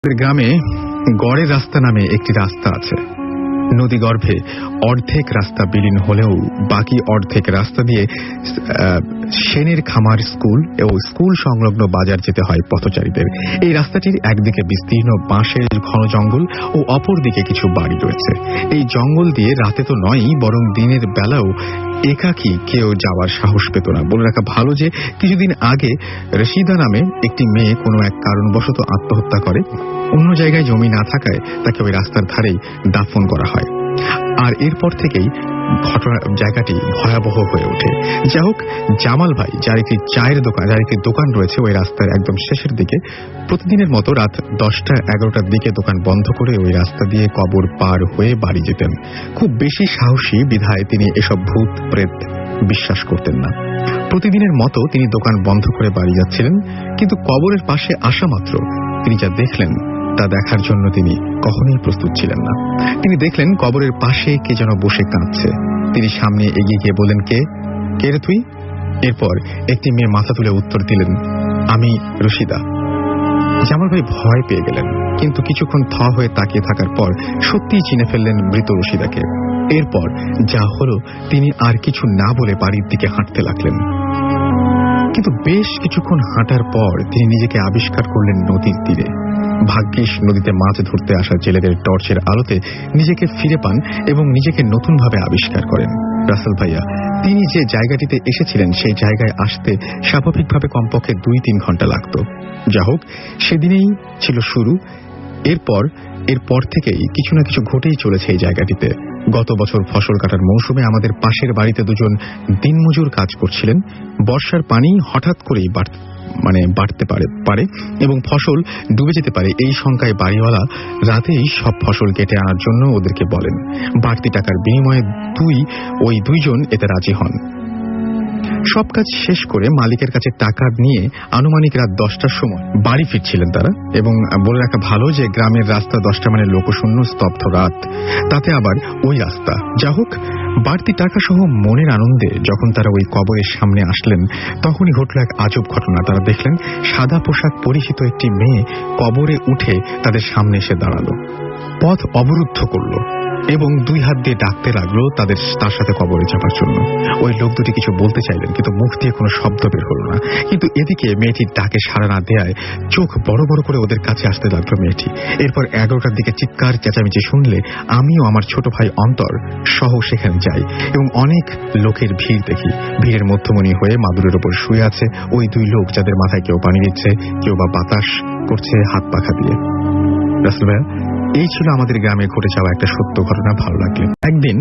গ্রামে গড়ের রাস্তা নামে একটি রাস্তা আছে। নদী গর্ভে অর্ধেক রাস্তা বিলীন হলেও বাকি অর্ধেক রাস্তা দিয়ে সেনের খামার স্কুল ও স্কুল সংলগ্ন বাজার যেতে হয় পথচারীদের। এই রাস্তাটির একদিকে বিস্তীর্ণ বাঁশের ঘন জঙ্গল ও অপরদিকে কিছু বাড়ি রয়েছে। এই জঙ্গল দিয়ে রাতে তো নয়ই, বরং দিনের বেলাও একাকী কেউ যাওয়ার সাহস পেত না। বলে রাখা ভালো যে কিছুদিন আগে রশিদা নামে একটি মেয়ে কোনো এক কারণবশত আত্মহত্যা করে। অন্য জায়গায় জমি না থাকায় তাকে ওই রাস্তার ধারেই দাফন করা হয়। আর এরপর থেকেই জায়গাটি ভয়াবহ হয়ে ওঠে। যা হোক, জামাল ভাই, যার একটি চায়ের দোকান, যার একটি দোকান রয়েছে ওই রাস্তার একদম শেষের দিকে, প্রতিদিনের মতো রাত 10টা-11টার দিকে দোকান বন্ধ করে ওই রাস্তা দিয়ে কবর পার হয়ে বাড়ি যেতেন। খুব বেশি সাহসী বিধায় তিনি এসব ভূত প্রেত বিশ্বাস করতেন না। প্রতিদিনের মতো তিনি দোকান বন্ধ করে বাড়ি যাচ্ছিলেন, কিন্তু কবরের পাশে আসা মাত্র তিনি যা দেখলেন তা দেখার জন্য তিনি কখনোই প্রস্তুত ছিলেন না। তিনি দেখলেন কবরের পাশে কে যেন বসে কাঁদছে। তিনি সামনে এগিয়ে গিয়ে বললেন, কে রে তুই? এরপর একটি মেয়ে মাথা তুলে উত্তর দিলেন, আমি রশিদা। জামাল ভাই ভয় পেয়ে গেলেন, কিন্তু কিছুক্ষণ থ হয়ে তাকিয়ে থাকার পর সত্যিই চিনে ফেললেন মৃত রশিদাকে। এরপর যা হলো, তিনি আর কিছু না বলে বাড়ির দিকে হাঁটতে লাগলেন। কিন্তু বেশ কিছুক্ষণ হাঁটার পর তিনি নিজেকে আবিষ্কার করলেন নদীর তীরে। ভাগ্যিস নদীতে মাছ ধরতে আসা জেলেদের টর্চের আলোতে নিজেকে ফিরে পান এবং নিজেকে নতুনভাবে আবিষ্কার করেন। রাসেল ভাইয়া, তিনি যে জায়গাটিতে এসেছিলেন সেই জায়গায় আসতে স্বাভাবিকভাবে কমপক্ষে 2-3 ঘন্টা লাগত। যা হোক, সেদিনেই ছিল শুরু। এরপর থেকেই কিছু না কিছু ঘটেই চলেছে এই জায়গাটিতে। গত বছর ফসল কাটার মৌসুমে আমাদের পাশের বাড়িতে দুজন দিনমজুর কাজ করছিলেন। বর্ষার পানি হঠাৎ করেই বাড়তে পারে এবং ফসল ডুবে যেতে পারে, এই শঙ্কায় বাড়িওয়ালা রাতেই সব ফসল কেটে আনার জন্য ওদেরকে বলেন। বাড়তি টাকার বিনিময়ে ওই দুইজন এতে রাজি হন। সব কাজ শেষ করে মালিকের কাছে টাকা নিয়ে আনুমানিক রাত 10টার সময় বাড়ি ফিরছিলেন তারা। এবং বলে রাখা ভালো যে গ্রামের রাস্তা 10টা মানে লোকশূন্য স্তব্ধ রাত, তাতে আবার ওই রাস্তা। যা হোক, বাড়তি টাকা সহ মনের আনন্দে যখন তারা ওই কবরের সামনে আসলেন, তখনই ঘটল এক আজব ঘটনা। তারা দেখলেন সাদা পোশাক পরিহিত একটি মেয়ে কবরে উঠে তাদের সামনে এসে দাঁড়ালো, পথ অবরুদ্ধ করলো এবং 2 হাত দিয়ে ডাকতে লাগলো তার সাথে কবরে যাবার জন্য। ওই লোক দুটি কিছু বলতে চাইলেন, কিন্তু মুখ দিয়ে কোনো শব্দ বের হলো না। কিন্তু এদিকে মেয়েটির ডাকে সাড়া না দেয়ায় চোখ বড় বড় করে ওদের কাছে আসতে লাগলো মেয়েটি। এরপর 11টার দিকে চিৎকার চেঁচামেচি শুনলে আমিও আমার ছোট ভাই অন্তর সহ সেখানে যাই এবং অনেক লোকের ভিড় দেখি। ভিড়ের মধ্যমণি হয়ে মাদুরের ওপর শুয়ে আছে ওই 2 লোক, যাদের মাথায় কেউ পানি দিচ্ছে, কেউ বা বাতাস করছে হাত পাখা দিয়ে। রাসেল ভাইয়া, এই ছিল আমাদের গ্রামে ঘটে যাওয়া একটা সত্য ঘটনা। ভালো লাগলে একদিন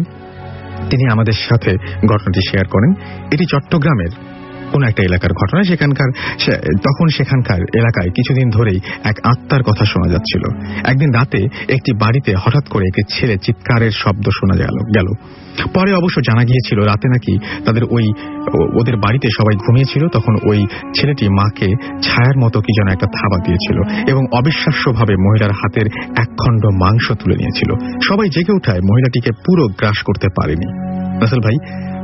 তিনি আমাদের সাথে ঘটনাটি শেয়ার করেন। এটি চট্টগ্রামের কোন একটা এলাকার ঘটনা। সেখানকার এলাকায় কিছুদিন ধরেই এক আত্মার কথা শোনা যাচ্ছিল। একদিন রাতে একটি বাড়িতে হঠাৎ করে একটি ছেলে চিৎকারের শব্দ শোনা গেল। পরে অবশ্য জানা গিয়েছিল রাতে নাকি ওদের বাড়িতে সবাই ঘুমিয়েছিল, তখন ওই ছেলেটি মাকে ছায়ার মতো কি যেন একটা থাবা দিয়েছিল এবং অবিশ্বাস্যভাবে মহিলার হাতের এক খণ্ড মাংস তুলে নিয়েছিল। সবাই জেগে ওঠায় মহিলাটিকে পুরো গ্রাস করতে পারেনি। রাসেল ভাই,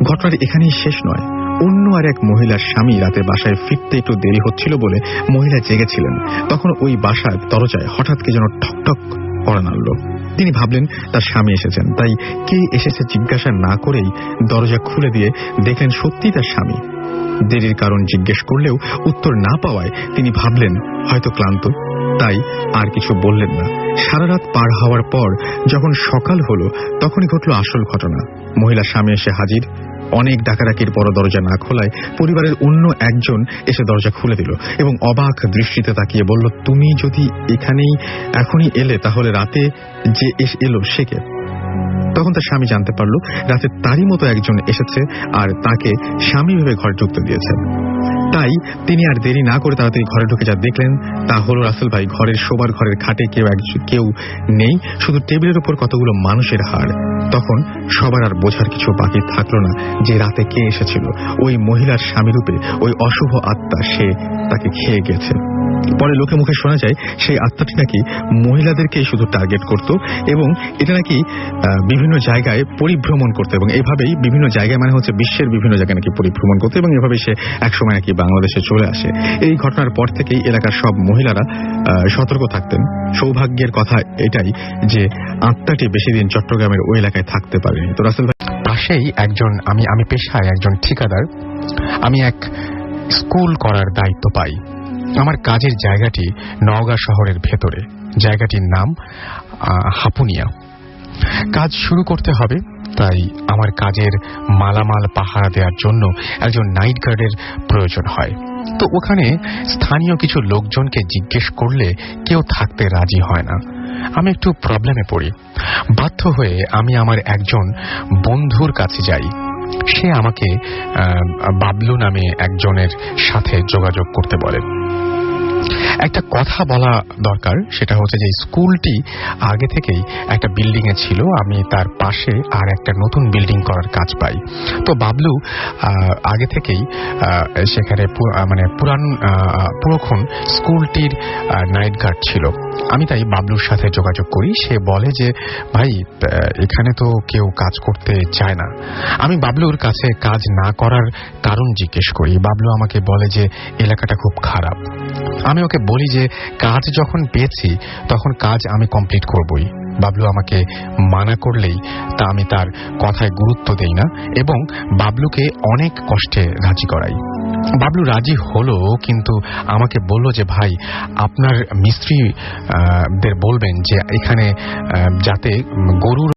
ঘটনাটি এখানেই শেষ নয়। অন্য আর এক মহিলার স্বামী রাতে বাসায় ফিরতে একটু দেরি হচ্ছিল বলে মহিলা জেগেছিলেন। তখন ওই বাসার দরজায় হঠাৎ কে যেন ঠকঠক করা নাড়ল। তিনি ভাবলেন তার স্বামী এসেছেন, তাই কে এসেছে জিজ্ঞাসা না করেই দরজা খুলে দিয়ে দেখলেন সত্যি তার স্বামী। দেরির কারণ জিজ্ঞেস করলেও উত্তর না পাওয়ায় তিনি ভাবলেন হয়তো ক্লান্ত, তাই আর কিছু বললেন না। সারা রাত পার হওয়ার পর যখন সকাল হলো, তখনই ঘটল আসল ঘটনা। মহিলার স্বামী এসে হাজির। অনেক ডাকাডাকির পর দরজা না খোলায় পরিবারের অন্য একজন এসে দরজা খুলে দিল এবং অবাক দৃষ্টিতে তাকিয়ে বলল, তুমি যদি এখনই এলে তাহলে রাতে যে এলো সে কে? তখন তার স্বামী জানতে পারল রাতে তারই মতো একজন এসেছে আর তাকে স্বামী ভেবে ঘরে ঢুকতে দিয়েছে। তাই তিনি আর দেরি না করে তাড়াতাড়ি ঘরে ঢুকে যা দেখলেন তা হলো, রাসেল ভাই, শোবার ঘরের খাটে কেউ নেই, শুধু টেবিলের উপর কতগুলো মানুষের হাড়। তখন সবার আর বোঝার কিছু বাকি থাকলো না যে রাতে কে এসেছিল। ওই মহিলার স্বামীরূপে ওই অশুভ আত্মা, সে তাকে খেয়ে গেছে। পরে লোকে মুখে শোনা যায় সেই আত্মাটি নাকি মহিলাদেরকেই শুধু টার্গেট করত এবং এটা নাকি বিভিন্ন জায়গায় পরিভ্রমণ করতো এবং এভাবেই বিভিন্ন জায়গায়, মানে হচ্ছে বিশ্বের বিভিন্ন জায়গায় নাকি পরিভ্রমণ করতো এবং এভাবেই সে একসময় নাকি বাংলাদেশে চলে আসে। এই ঘটনার পর থেকেই এলাকার সব মহিলারা সতর্ক থাকতেন সৌভাগ্যের কথা এটাই যে আত্মাটি বেশি দিন চট্টগ্রামের ওই এলাকায় থাকতে পারেনি। তো রাসেল ভাই, পাশেই একজন আমি পেশায় একজন ঠিকাদার, আমি এক স্কুল করার দায়িত্ব পাই। আমার কাজের জায়গাটি নওগাঁ শহরের ভেতরে, জায়গাটির নাম হাপুনিয়া। কাজ শুরু করতে হবে, তাই আমার কাজের মালামাল পাহারা দেওয়ার জন্য একজন নাইট গার্ডের প্রয়োজন হয়। তো ওখানে স্থানীয় কিছু লোকজনকে জিজ্ঞেস করলে কেউ থাকতে রাজি হয় না। আমি একটু প্রবলেমে পড়ি। বাধ্য হয়ে আমি আমার একজন বন্ধুর কাছে যাই। সে আমাকে বাবলু নামে একজনের সাথে যোগাযোগ করতে বলে। একটা কথা বলা দরকার, সেটা হচ্ছে যে স্কুলটি আগে থেকেই একটা বিল্ডিং এ ছিল, আমি তার পাশে আর একটা নতুন বিল্ডিং করার কাজ পাই। তো বাবলু আগে থেকেই সেখানে মানে পুরোক্ষণ স্কুলটির নাইট গার্ড ছিল। আমি তাই বাবলুর সাথে যোগাযোগ করি। সে বলে যে ভাই, এখানে তো কেউ কাজ করতে চায় না। আমি বাবলুর কাছে কাজ না করার কারণ জিজ্ঞেস করি। বাবলু আমাকে বলে যে এলাকাটা খুব খারাপ। আমি ওকে বলি যে কাজ যখন পেয়েছি তখন কাজ আমি কমপ্লিট করবই। বাবলু আমাকে মানা করলেই তা আমি তার কথায় গুরুত্ব দেই না এবং বাবলুকে অনেক কষ্টে রাজি করাই। বাবলু রাজি হলো, কিন্তু আমাকে বলল যে ভাই, আপনার মিস্ত্রিদের বলবেন যে এখানে যাতে গরুর